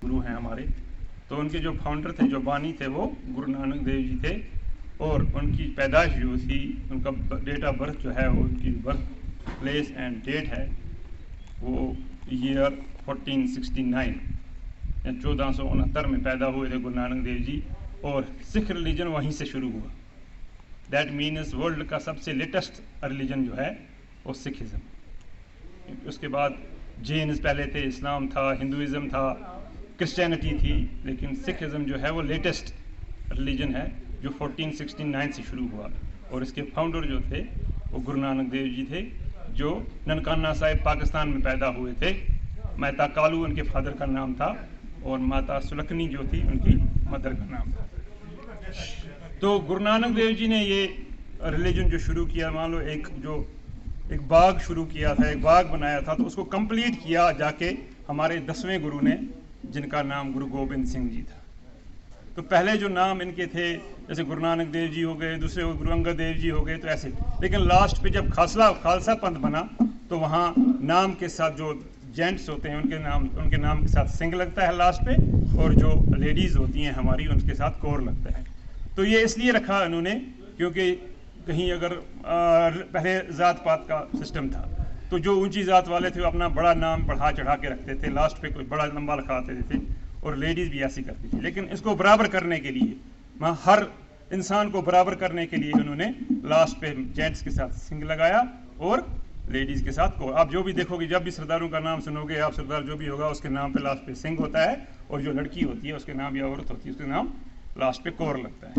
गुरु हैं हमारे, तो उनके जो फाउंडर थे, जो बानी थे, वो गुरु नानक देव जी थे। और उनकी पैदाइश जो थी, उनका डेट ऑफ बर्थ जो है, वो उनकी बर्थ प्लेस एंड डेट है वो ईयर 1469 या 1469 में पैदा हुए थे गुरु नानक देव जी। और सिख रिलीजन वहीं से शुरू हुआ। दैट मीन्स वर्ल्ड का सबसे लेटेस्ट रिलीजन जो है वो सिखिज़म। उसके बाद जैन पहले थे, इस्लाम था, हिंदुज़म था, क्रिश्चियनिटी थी, लेकिन सिखिज़म जो है वो लेटेस्ट रिलीजन है जो 1469 से शुरू हुआ। और इसके फाउंडर जो थे वो गुरु नानक देव जी थे, जो ननकाना साहिब पाकिस्तान में पैदा हुए थे। मेहता कालू उनके फादर का नाम था और माता सुलखनी जो थी उनकी मदर का नाम था। तो गुरु नानक देव जी ने ये रिलीजन जो शुरू किया, मान लो एक बाग शुरू किया था, एक बाग बनाया था, तो उसको कंप्लीट किया जाके हमारे 10वें गुरु ने, जिनका नाम गुरु गोबिंद सिंह जी था। तो पहले जो नाम इनके थे, जैसे गुरु नानक देव जी हो गए, दूसरे गुरु अंगद देव जी हो गए, तो ऐसे। लेकिन लास्ट पे जब खालसा पंथ बना, तो वहाँ नाम के साथ जो जेंट्स होते हैं उनके नाम के साथ सिंह लगता है लास्ट पे, और जो लेडीज़ होती हैं हमारी उनके साथ कौर लगता है। तो ये इसलिए रखा इन्होंने क्योंकि कहीं अगर पहले ज़ात पात का सिस्टम था, तो जो ऊंची ज़ात वाले थे वो अपना बड़ा नाम बढ़ा चढ़ा के रखते थे, लास्ट पे कोई बड़ा लंबा लिखाते थे, और लेडीज़ भी ऐसी करती थी। लेकिन इसको बराबर करने के लिए, हर इंसान को बराबर करने के लिए उन्होंने लास्ट पे जेंट्स के साथ सिंह लगाया और लेडीज़ के साथ कौर। आप जो भी देखोगे, जब भी सरदारों का नाम सुनोगे आप, सरदार जो भी होगा उसके नाम पे लास्ट पे सिंह होता है, और जो लड़की होती है उसके नाम, या औरत होती है उसके नाम लास्ट पे कौर लगता है।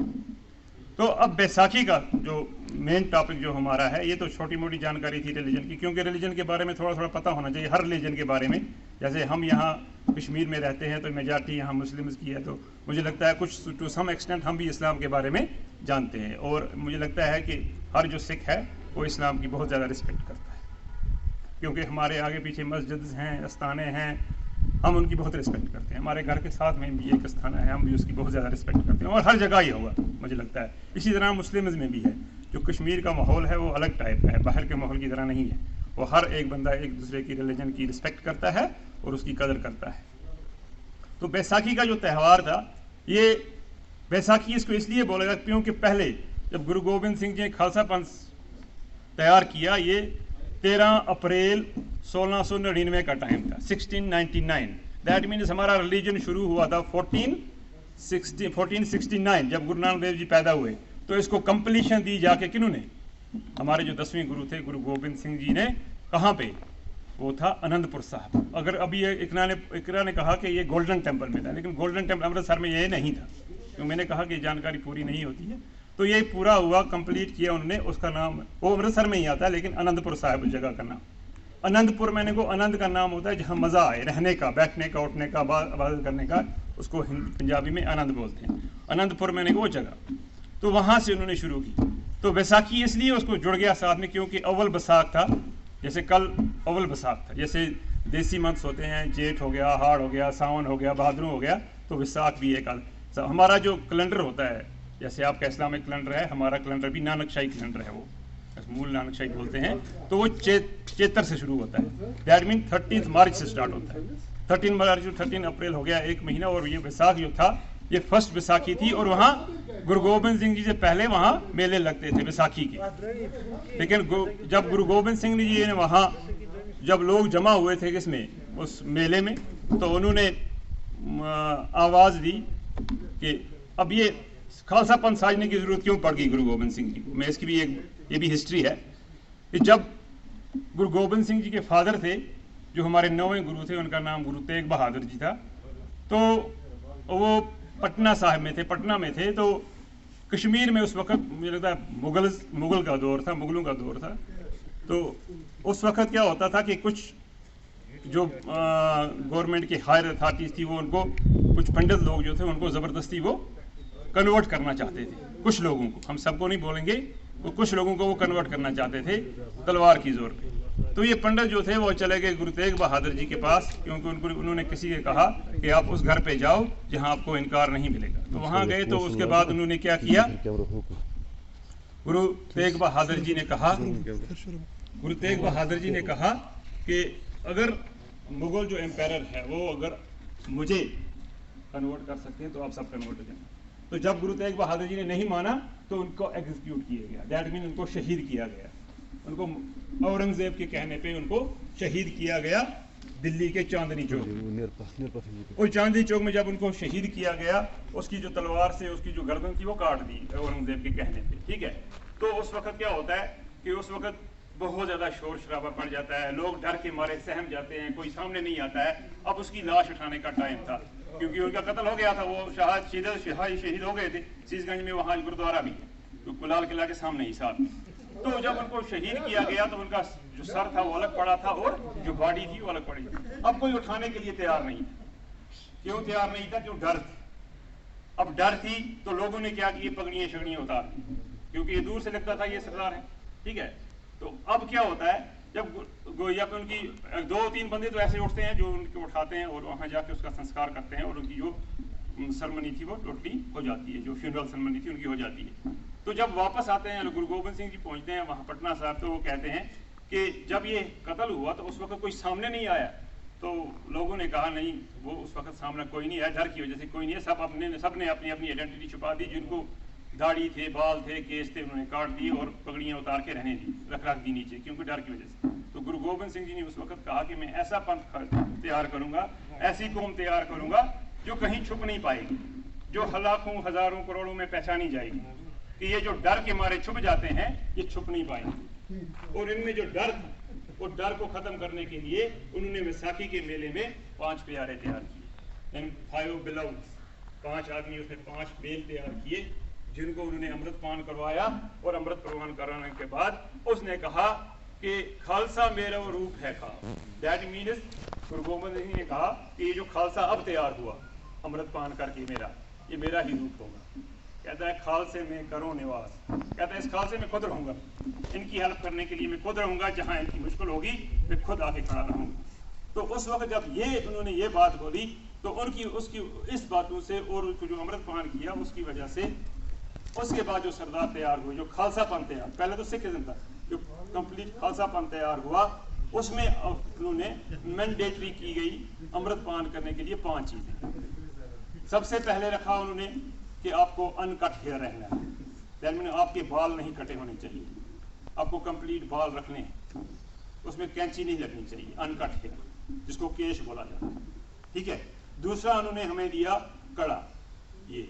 तो अब बैसाखी का जो मेन टॉपिक जो हमारा है, ये तो छोटी मोटी जानकारी थी रिलीजन की, क्योंकि रिलीजन के बारे में थोड़ा थोड़ा पता होना चाहिए हर रिलीजन के बारे में। जैसे हम यहाँ कश्मीर में रहते हैं तो मेजॉरिटी यहाँ मुस्लिम्स की है, तो मुझे लगता है कुछ टू सम एक्सटेंट हम भी इस्लाम के बारे में जानते हैं। और मुझे लगता है कि हर जो सिख है वो इस्लाम की बहुत ज़्यादा रिस्पेक्ट करता है, क्योंकि हमारे आगे पीछे मस्जिद हैं, अस्थाने हैं, हम उनकी बहुत रिस्पेक्ट करते हैं। हमारे घर के साथ में भी एक स्थान है, हम भी उसकी बहुत ज़्यादा रिस्पेक्ट करते हैं, और हर जगह ही होगा मुझे लगता है। इसी तरह मुस्लिम्स में भी है। जो कश्मीर का माहौल है वो अलग टाइप का है, बाहर के माहौल की तरह नहीं है। वो हर एक बंदा एक दूसरे की रिलीजन की रिस्पेक्ट करता है और उसकी कदर करता है। तो बैसाखी का जो त्यौहार था, ये बैसाखी इसको इसलिए बोलेगा क्योंकि पहले जब गुरु गोबिंद सिंह जी ने खालसा पंथ तैयार किया, ये 13 अप्रैल 1699 का टाइम था, 1699। दैट मीन्स हमारा रिलीजन शुरू हुआ था 1469 जब गुरु नानक देव जी पैदा हुए। तो इसको कंप्लीशन दी जाके किन्होंने, हमारे जो 10वें गुरु थे गुरु गोबिंद सिंह जी ने। कहाँ पे? वो था आनंदपुर साहब। अगर अभी इकरा ने कहा कि ये गोल्डन टेम्पल में था, लेकिन गोल्डन टेम्पल अमृतसर में ये नहीं था, तो मैंने कहा कि जानकारी पूरी नहीं होती है। तो ये पूरा हुआ, कंप्लीट किया उन्होंने। उसका नाम वो अमृतसर में ही आता है, लेकिन आनंदपुर साहब उस जगह का नाम। आनंदपुर मैंने को आनंद का नाम होता है जहाँ मज़ा आए, रहने का, बैठने का, उठने का, इबादत करने का, उसको पंजाबी में आनंद बोलते हैं। आनंदपुर मैंने को वो जगह, तो वहाँ से उन्होंने शुरू की। तो बैसाखी इसलिए उसको जुड़ गया साथ में क्योंकि अव्वल बैसाख था। जैसे कल अव्वल बैसाख था, जैसे देसी मंथ्स होते हैं, जेठ हो गया, हाड़ हो गया, सावन हो गया, भाद्रों हो गया, तो बैसाख भी है कल। हमारा जो कैलेंडर होता है, जैसे आपका इस्लामिक कैलेंडर है, हमारा कैलेंडर भी नानकशाही कैलेंडर है, वो मूल नानकशाही बोलते हैं। तो वो चेतर से शुरू होता है। दैट मीन 30 मार्च से स्टार्ट होता है। 13 मार्च 13 अप्रैल हो गया, एक महीना। और ये बैसाख जो था ये फर्स्ट बैसाखी थी, और वहाँ गुरु गोबिंद सिंह जी से पहले वहाँ मेले लगते थे बैसाखी के। लेकिन जब गुरु गोबिंद सिंह जी ने वहाँ जब लोग जमा हुए थे किसमें, उस मेले में, तो उन्होंने आवाज़ दी कि अब ये खालसा पंथ साजने की ज़रूरत क्यों पड़ गई गुरु गोबिंद सिंह जी को। मैं इसकी भी ये भी हिस्ट्री है कि जब गुरु गोबिंद सिंह जी के फादर थे, जो हमारे 9वें गुरु थे, उनका नाम गुरु तेग बहादुर जी था, तो वो पटना साहिब में थे, पटना में थे। तो कश्मीर में उस वक़्त मुझे लगता है मुगल का दौर था, मुगलों का दौर था। तो उस वक़्त क्या होता था कि कुछ जो गवर्नमेंट की हायर अथॉरिटीज़ थी वो उनको, कुछ पंडित लोग जो थे उनको ज़बरदस्ती वो कन्वर्ट करना चाहते थे। कुछ लोगों को, हम सबको नहीं बोलेंगे, वो कुछ लोगों को वो कन्वर्ट करना चाहते थे तलवार की जोर पे। तो ये पंडित जो थे वो चले गए गुरु तेग बहादुर जी के पास, क्योंकि उन्होंने किसी ने कहा कि आप उस घर पे जाओ जहां आपको इनकार नहीं मिलेगा। तो वहां गए, तो उसके बाद उन्होंने क्या किया, गुरु तेग बहादुर जी ने कहा कि अगर मुगल जो एम्पायर है वो अगर मुझे कन्वर्ट कर सकते हैं तो आप सब कन्वर्ट हो जाए। तो जब गुरु तेग बहादुर जी ने नहीं माना तो उनको एग्जीक्यूट किया गया, दैट मीन उनको शहीद किया गया। उनको औरंगजेब के कहने पे उनको शहीद किया गया दिल्ली के चांदनी चौक। और चांदनी चौक में जब उनको शहीद किया गया, उसकी जो तलवार से उसकी जो गर्दन थी वो काट दी औरंगजेब के कहने पे, ठीक है। तो उस वक्त क्या होता है कि उस वक्त बहुत ज़्यादा शोर शराबा पड़ जाता है, लोग डर के मारे सहम जाते हैं, कोई सामने नहीं आता है। अब उसकी लाश उठाने का टाइम था, क्योंकि उनका कत्ल हो गया था, वो शहीद हो गए थे। शीशगंज में वहाँ गुरुद्वारा भी है, तो लाल किला के सामने ही साथ। तो जब उनको शहीद किया गया तो उनका जो सर था वो अलग पड़ा था और जो बॉडी थी वो अलग पड़ी थी। अब कोई उठाने के लिए तैयार नहीं था। क्यों तैयार नहीं था? क्यों? डर थी। अब डर थी तो लोगों ने क्या किए, पगड़ियाँ शगड़ियाँ उतार दी, क्योंकि ये दूर से लगता था ये सरदार है, ठीक है। तो अब क्या होता है, जब या फिर उनकी 2-3 बंदे तो ऐसे उठते हैं जो उनको उठाते हैं और वहाँ जाके उसका संस्कार करते हैं, और उनकी जो सेरेमनी थी वो टोटली हो जाती है, जो फ्यूनरल सेरेमनी थी उनकी हो जाती है। तो जब वापस आते हैं, गुरु गोबिंद सिंह जी पहुँचते हैं वहाँ पटना साहब, तो वो कहते हैं कि जब ये कत्ल हुआ तो उस वक्त कोई सामने नहीं आया। तो लोगों ने कहा नहीं, वो उस वक्त सामने कोई नहीं आया, डर की वजह से कोई नहीं है, सब ने अपनी अपनी आइडेंटिटी छुपा दी। जिनको दाढ़ी थे, बाल थे, केस थे, उन्होंने काट दिए और पगड़ियाँ उतार के रहने दी, रख दी नीचे, क्योंकि डर की वजह से। तो गुरु गोबिंद सिंह जी ने उस वक्त कहा कि मैं ऐसा पंथ तैयार करूंगा, ऐसी कौम तैयार करूंगा जो कहीं छुप नहीं पाएगी, जो लाखों हजारों करोड़ों में पहचानी जाएगी, कि ये जो डर के मारे छुप जाते हैं ये छुप नहीं पाएंगे। और इनमें जो डर था, वो डर को खत्म करने के लिए उन्होंने वैसाखी के मेले में 5 प्यारे तैयार किए, 5 beloveds, 5 आदमी, उसने 5 बेल तैयार किए, जिनको उन्होंने अमृत पान करवाया। और अमृत पान कराने के बाद उसने कहा कि खालसा मेरा रूप है खा, दैट मीन्स गुरु गोबिंद सिंह ने कहा कि ये जो खालसा अब तैयार हुआ अमृत पान करके, ये मेरा ही रूप होगा। कहता है खालसे में करो निवास, कहता है इस खालसे में खुद रहूंगा, इनकी हेल्प करने के लिए मैं खुद रहूंगा, जहां इनकी मुश्किल होगी मैं खुद आके खड़ा रहूंगा। तो उस वक्त जब उन्होंने ये बात बोली तो उसकी इस बातों से और जो अमृत पान किया उसकी वजह से उसके बाद जो सरदार तैयार हुए, जो खालसा पंथ तैयार, पहले तो सिखिज्म था, जो कंप्लीट खालसा पंथ तैयार हुआ, उसमें उन्होंने मैंडेटरी की गई अमृत पान करने के लिए 5 चीजें। सबसे पहले रखा उन्होंने कि आपको अनकट हेयर रहना है, दैट मीन आपके बाल नहीं कटे होने चाहिए, आपको कंप्लीट बाल रखने हैं, उसमें कैंची नहीं लगनी चाहिए, अनकट हेयर, जिसको केश बोला जाता है, ठीक है। दूसरा उन्होंने हमें दिया कड़ा, ये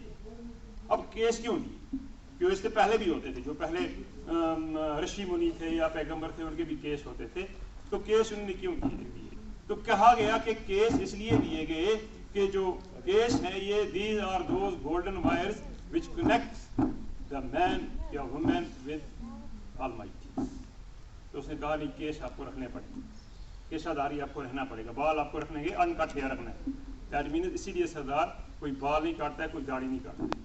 अब केस क्यों दिए? क्यों? इससे पहले भी होते थे, जो पहले ऋषि मुनि थे या पैगंबर थे उनके भी केस होते थे। तो केस उन्होंने क्यों दिए? तो कहा गया कि केस इसलिए दिए गए कि जो केस है ये these are those golden wires which connects the man या वुमेन विद ऑलमाइटी। तो उसने कहा नहीं, केस आपको रखने पड़ेंगे, केशाधारी आपको रहना पड़ेगा, बाल आपको रखने के, अनकट हेयर रखना है, दैट मीन इसीलिए सरदार कोई बाल नहीं काटता है, कोई दाढ़ी नहीं काटता,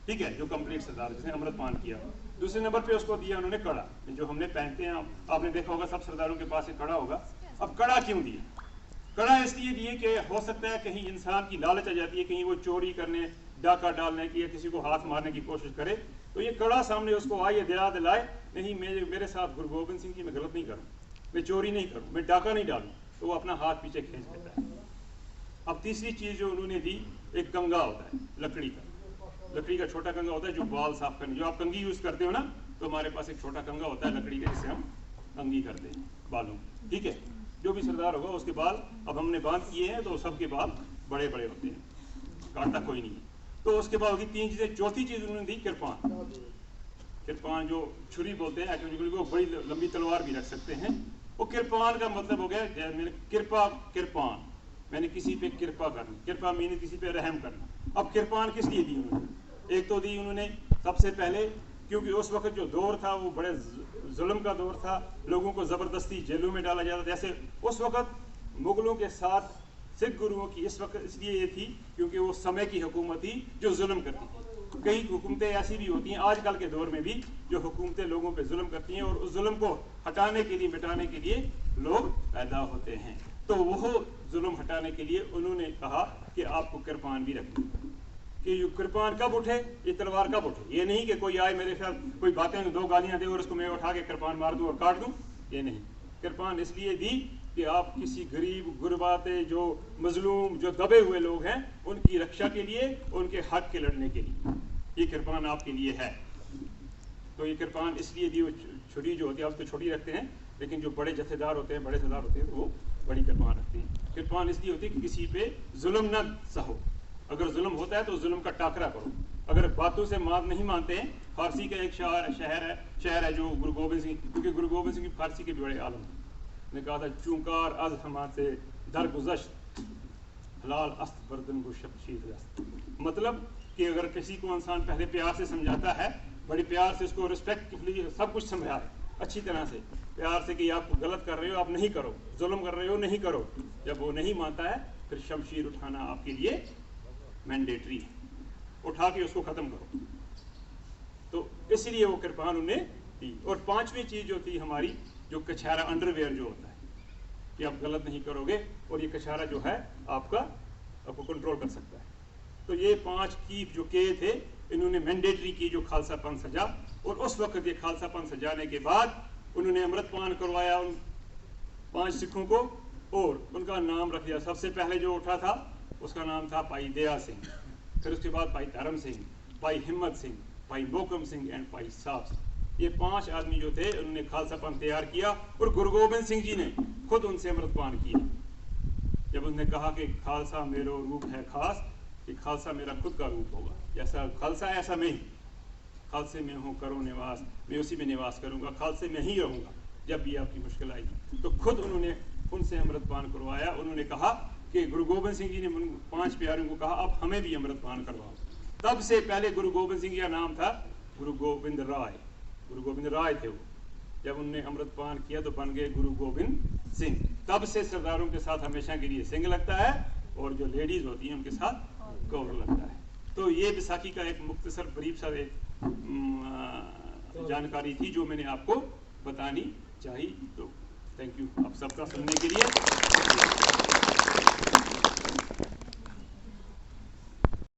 ठीक है, जो कंप्लीट सरदार जिसने अमृत पान किया। दूसरे नंबर पे उसको दिया उन्होंने कड़ा, जो हमने पहनते हैं, आपने देखा होगा सब सरदारों के पास एक कड़ा होगा। अब कड़ा क्यों दिया? कड़ा इसलिए दिए कि हो सकता है कहीं इंसान की लालच आ जाती है, कहीं वो चोरी करने, डाका डालने की या किसी को हाथ मारने की कोशिश करे, तो ये कड़ा सामने उसको आए, दिलाए नहीं मेरे साथ गुरु गोबिंद सिंह जी मैं गलत नहीं करूँ, मैं चोरी नहीं करूँ, मैं डाका नहीं डालूँ, तो वो अपना हाथ पीछे खींच लेता है। अब तीसरी चीज जो उन्होंने दी, एक कंगा होता है लकड़ी का छोटा कंगा होता है, जो बाल साफ करने, जो आप कंघी यूज करते हो ना, तो हमारे पास एक छोटा कंगा होता है लकड़ी का, जिससे हम कंघी करते हैं बालों, ठीक है। जो भी सरदार होगा उसके बाल अब हमने बांध किए हैं, तो सबके बाल बड़े बड़े होते हैं, काटता कोई नहीं है। तो उसके बाद होगी 3 चीजें। चौथी चीज उन्होंने दी किरपान, जो छुरी बोलते हैं, वो बड़ी लंबी तलवार भी रख सकते हैं। वो किरपान का मतलब हो गया किरपान, मैंने किसी पे कृपा करना, कृपा मीन किसी पे रहम करना। अब किरपान किस लिए दी उन्होंने? एक तो दी उन्होंने सबसे पहले क्योंकि उस वक्त जो दौर था वो बड़े जुल्म का दौर था, लोगों को ज़बरदस्ती जेलों में डाला जाता था। जैसे उस वक्त मुगलों के साथ सिख गुरुओं की इस वक्त इसलिए ये थी क्योंकि वो समय की हुकूमत थी जो जुल्म करती थी। कई हुकूमतें ऐसी भी होती हैं आजकल के दौर में भी जो हुकूमतें लोगों पे जुल्म करती हैं और उस जुल्म को हटाने के लिए मिटाने के लिए लोग पैदा होते हैं। तो वो जुल्म हटाने के लिए उन्होंने कहा कि आपको कृपान भी रखनी, कि कृपान कब उठे, ये तलवार कब उठे। ये नहीं कि कोई आए मेरे साथ कोई बातें दो गालियां दे और उसको मैं उठा के कृपान मार दूं और काट दूं, ये नहीं। कृपान इसलिए दी कि आप किसी गरीब गुरबाते जो मजलूम जो दबे हुए लोग हैं उनकी रक्षा के लिए, उनके हक के लड़ने के लिए ये कृपान आपके लिए है। तो ये कृपान इसलिए दी, छुरी जो होती है आप तो छोटी रखते हैं, लेकिन जो बड़े जथेदार होते हैं, बड़े सरदार होते हैं, तो वो बड़ी कृपान रखते हैं। कृपान इसलिए होती है कि किसी पे जुल्म न सहो, अगर जुल्म होता है तो जुल्म का टाकरा करो। अगर बातों से मात नहीं मानते हैं, फारसी का एक शहर है जो गुरु गोबिंद सिंह, क्योंकि गुरु गोबिंद सिंह फारसी के भी बड़े आलम ने कहा था, चूंकार अज हमा से दर गुज़श्त हलाल अस्त बर्दन को शबशीद। मतलब कि अगर किसी को इंसान पहले प्यार से समझाता है, बड़े प्यार से उसको रिस्पेक्टफुली सब कुछ समझाए अच्छी तरह से, प्यार से कि आप गलत कर रहे हो आप नहीं करो, जुल्म कर रहे हो नहीं करो, जब वो नहीं मानता है फिर शमशीर उठाना आपके लिए मैंडेटरी है, उठा के उसको ख़त्म करो। तो इसलिए वो कृपान उन्हें दी। और पांचवी चीज़ जो थी हमारी, जो कछारा अंडरवेयर जो होता है कि आप गलत नहीं करोगे और ये कछारा जो है आपको कंट्रोल कर सकता है। तो ये 5 की जो के थे इन्होंने मैंडेटरी की जो खालसापन सजा। और उस वक्त ये खालसापन सजाने के बाद उन्होंने अमृतपान करवाया उन 5 सिखों को और उनका नाम रख दिया। सबसे पहले जो उठा था उसका नाम था भाई दया सिंह, फिर उसके बाद भाई धर्म सिंह, भाई हिम्मत सिंह, भाई मोकम सिंह एंड भाई साहब सिंह। ये 5 आदमी जो थे उन्होंने खालसापन तैयार किया और गुरु गोबिंद सिंह जी ने खुद उनसे अमृतपान किया। जब उसने कहा कि खालसा मेरो रूप है खास, कि खालसा मेरा खुद का रूप होगा, जैसा खालसा है ऐसा मैं ही, खालसे में हूँ करो निवास, मैं उसी में निवास करूँगा, खालसे में ही रहूँगा जब भी आपकी मुश्किल आएगी। तो खुद उन्होंने उनसे अमृतपान करवाया। उन्होंने कहा कि गुरु गोबिंद सिंह जी ने 5 प्यारों को कहा अब हमें भी अमृतपान करवाओ। तब से पहले गुरु गोबिंद सिंह का नाम था गुरु गोविंद राय, गुरु गोविंद राय थे वो। जब उन्होंने अमृतपान किया तो बन गए गुरु गोविंद सिंह। तब से सरदारों के साथ हमेशा के लिए सिंह लगता है और जो लेडीज होती हैं उनके साथ कौर लगता है। तो ये बैसाखी का एक मुख्तसर बरीफ सा एक जानकारी थी जो मैंने आपको बतानी चाहिए। तो थैंक यू आप सबका सुनने के लिए।